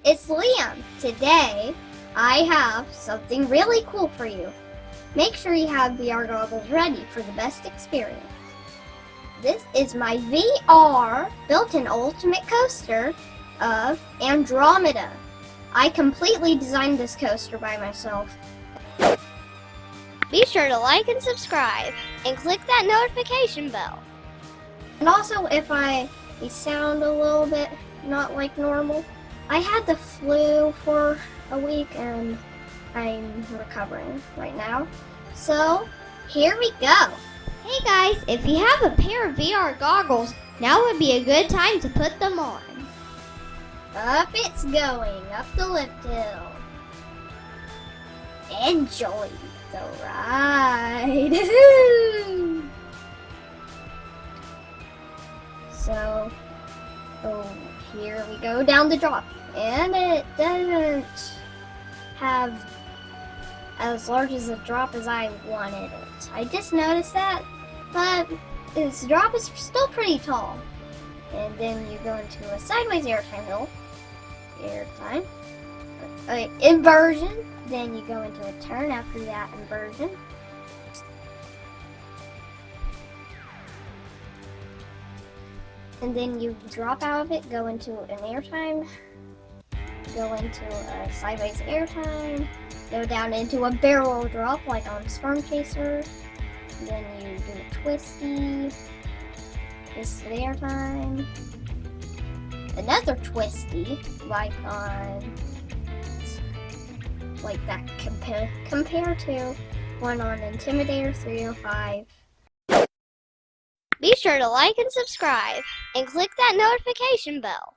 it's Liam. Today, I have something really cool for you. Make sure you have VR goggles ready for the best experience. This is my VR built-in ultimate coaster of Andromeda. I completely designed this coaster by myself. Be sure to like and subscribe, and click that notification bell. And also, if I sound a little bit not like normal, I had the flu for a week and I'm recovering right now. So, here we go. Hey guys, if you have a pair of VR goggles, now would be a good time to put them on. Up it's going, up the lift hill. Enjoy the ride. So, here we go down the drop. And it doesn't have as large as a drop as I wanted it. I just noticed that, but this drop is still pretty tall. And then you go into a sideways airtime hill. Inversion. Then you go into a turn after that inversion. And then you drop out of it, go into an airtime, go into a sideways airtime, go down into a barrel drop like on Storm Chaser. Then you do a twisty. This is the airtime. Another twisty, like that compare to one on Intimidator 305. Be sure to like and subscribe, and click that notification bell.